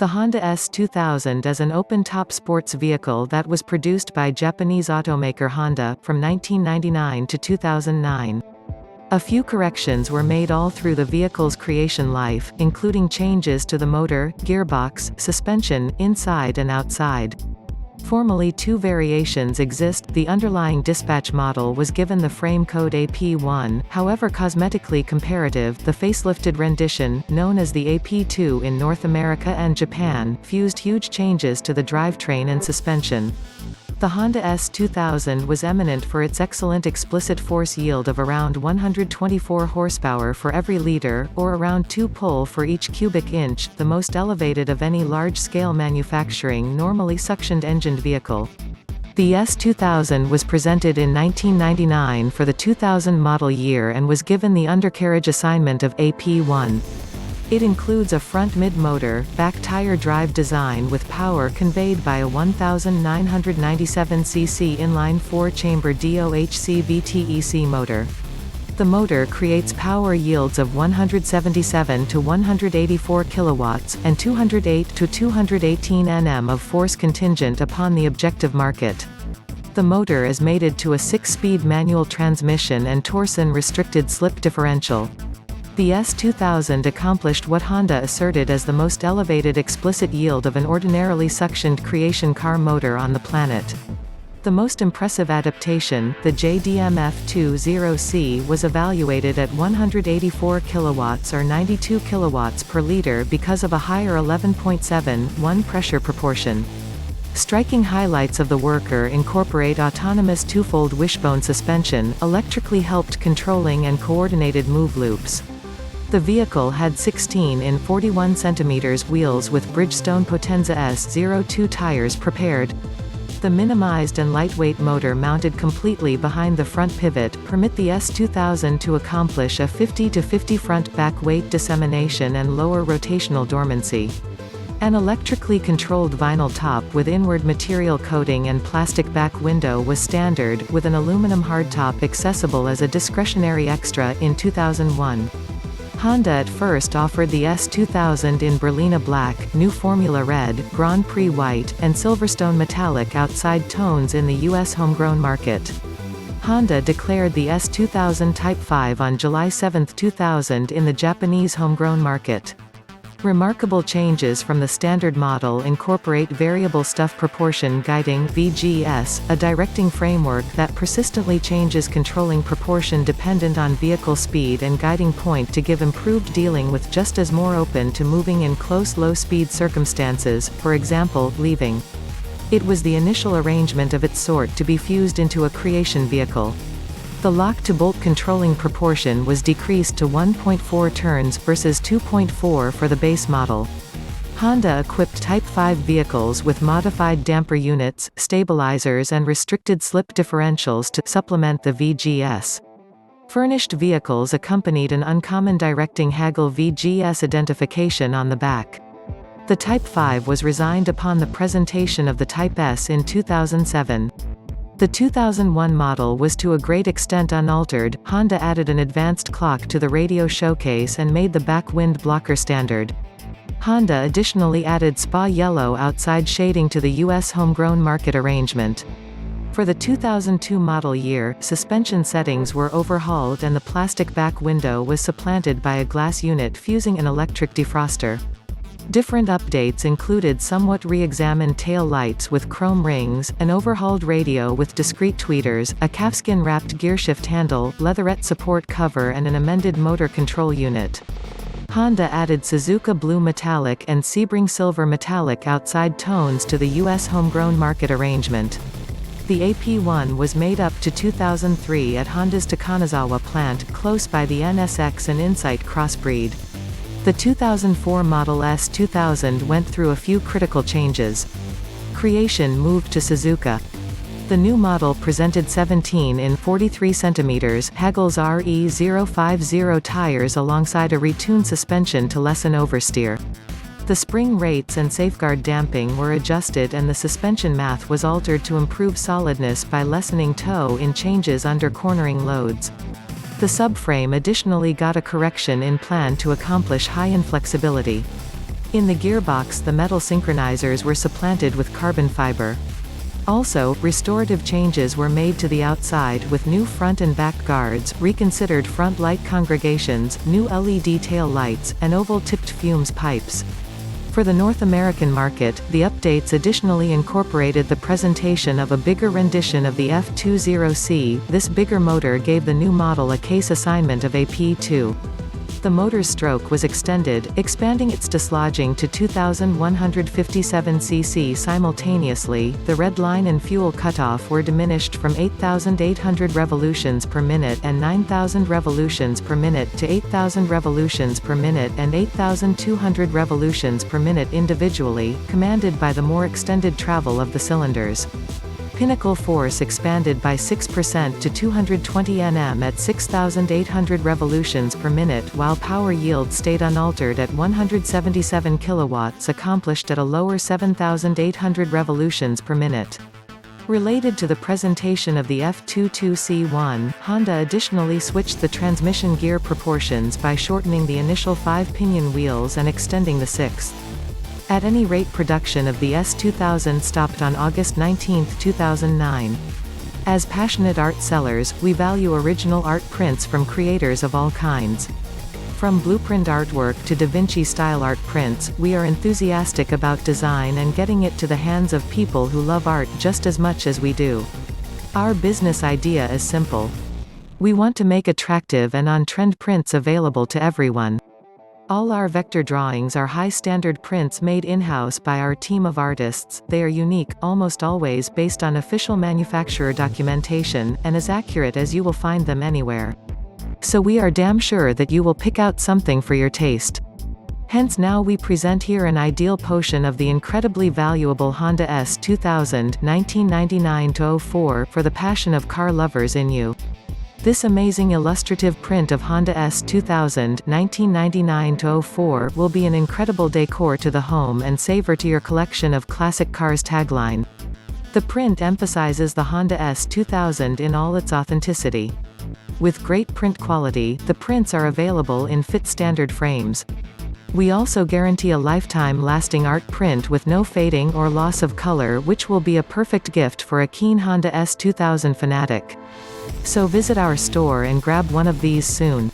The Honda S2000 is an open-top sports vehicle that was produced by Japanese automaker Honda, from 1999 to 2009. A few corrections were made all through the vehicle's creation life, including changes to the motor, gearbox, suspension, inside and outside. Formally, two variations exist. The underlying dispatch model was given the frame code AP1, however cosmetically comparative, the facelifted rendition, known as the AP2 in North America and Japan, fused huge changes to the drivetrain and suspension. The Honda S2000 was eminent for its excellent explicit force yield of around 124 horsepower for every liter, or around 2 pull for each cubic inch, the most elevated of any large-scale manufacturing normally suctioned-engined vehicle. The S2000 was presented in 1999 for the 2000 model year and was given the undercarriage assignment of AP1. It includes a front mid-motor, back-tire drive design with power conveyed by a 1997cc inline 4-chamber DOHC VTEC motor. The motor creates power yields of 177 to 184 kilowatts, and 208 to 218 Nm of force contingent upon the objective market. The motor is mated to a 6-speed manual transmission and torsion-restricted slip differential. The S2000 accomplished what Honda asserted as the most elevated explicit yield of an ordinarily suctioned creation car motor on the planet. The most impressive adaptation, the JDMF-20C, was evaluated at 184 kilowatts or 92 kilowatts per liter because of a higher 11.7:1 pressure proportion. Striking highlights of the worker incorporate autonomous two-fold wishbone suspension, electrically helped controlling and coordinated move loops. The vehicle had 16 in 41 cm wheels with Bridgestone Potenza S02 tires prepared. The minimized and lightweight motor mounted completely behind the front pivot permit the S2000 to accomplish a 50-50 front-back weight dissemination and lower rotational dormancy. An electrically controlled vinyl top with inward material coating and plastic back window was standard, with an aluminum hardtop accessible as a discretionary extra in 2001. Honda at first offered the S2000 in Berlina Black, New Formula Red, Grand Prix White, and Silverstone Metallic outside tones in the U.S. homegrown market. Honda declared the S2000 Type 5 on July 7, 2000 in the Japanese homegrown market. Remarkable changes from the standard model incorporate variable stuff proportion guiding (VGS), a directing framework that persistently changes controlling proportion dependent on vehicle speed and guiding point to give improved dealing with just as more open to moving in close low-speed circumstances, for example, leaving. It was the initial arrangement of its sort to be fused into a creation vehicle. The lock-to-bolt controlling proportion was decreased to 1.4 turns versus 2.4 for the base model. Honda equipped Type 5 vehicles with modified damper units, stabilizers and restricted slip differentials to supplement the VGS. Furnished vehicles accompanied an uncommon directing haggle VGS identification on the back. The Type 5 was resigned upon the presentation of the Type S in 2007. The 2001 model was to a great extent unaltered. Honda added an advanced clock to the radio showcase and made the back wind blocker standard. Honda additionally added Spa Yellow outside shading to the U.S. homegrown market arrangement. For the 2002 model year, suspension settings were overhauled and the plastic back window was supplanted by a glass unit fusing an electric defroster. Different updates included somewhat re-examined tail lights with chrome rings, an overhauled radio with discrete tweeters, a calfskin-wrapped gearshift handle, leatherette support cover and an amended motor control unit. Honda added Suzuka Blue Metallic and Sebring Silver Metallic outside tones to the U.S. homegrown market arrangement. The AP1 was made up to 2003 at Honda's Takanazawa plant, close by the NSX and Insight crossbreed. The 2004 model S2000 went through a few critical changes. Creation moved to Suzuka. The new model presented 17 in 43 cm Haggles RE050 tires alongside a retuned suspension to lessen oversteer. The spring rates and safeguard damping were adjusted and the suspension math was altered to improve solidness by lessening toe in changes under cornering loads. The subframe additionally got a correction in plan to accomplish high inflexibility. In the gearbox, the metal synchronizers were supplanted with carbon fiber. Also, restorative changes were made to the outside with new front and back guards, reconsidered front light congregations, new LED tail lights, and oval-tipped fumes pipes. For the North American market, the updates additionally incorporated the presentation of a bigger rendition of the F20C. This bigger motor gave the new model a case assignment of a P2. The motor's stroke was extended, expanding its dislodging to 2,157 cc simultaneously. The red line and fuel cutoff were diminished from 8,800 revolutions per minute and 9,000 revolutions per minute to 8,000 revolutions per minute and 8,200 revolutions per minute individually, commanded by the more extended travel of the cylinders. Pinnacle force expanded by 6% to 220 Nm at 6,800 revolutions per minute, while power yield stayed unaltered at 177 kW, accomplished at a lower 7,800 revolutions per minute. Related to the presentation of the F22C1, Honda additionally switched the transmission gear proportions by shortening the initial 5-pinion wheels and extending the 6th. At any rate, production of the S2000 stopped on August 19, 2009. As passionate art sellers, we value original art prints from creators of all kinds. From blueprint artwork to Da Vinci-style art prints, we are enthusiastic about design and getting it to the hands of people who love art just as much as we do. Our business idea is simple. We want to make attractive and on-trend prints available to everyone. All our vector drawings are high-standard prints made in-house by our team of artists. They are unique, almost always based on official manufacturer documentation, and as accurate as you will find them anywhere. So we are damn sure that you will pick out something for your taste. Hence now we present here an ideal potion of the incredibly valuable Honda S2000 1999-04 for the passion of car lovers in you. This amazing illustrative print of Honda S2000 1999-04 will be an incredible decor to the home and savor to your collection of classic cars tagline. The print emphasizes the Honda S2000 in all its authenticity. With great print quality, the prints are available in fit standard frames. We also guarantee a lifetime lasting art print with no fading or loss of color, which will be a perfect gift for a keen Honda S2000 fanatic. So visit our store and grab one of these soon.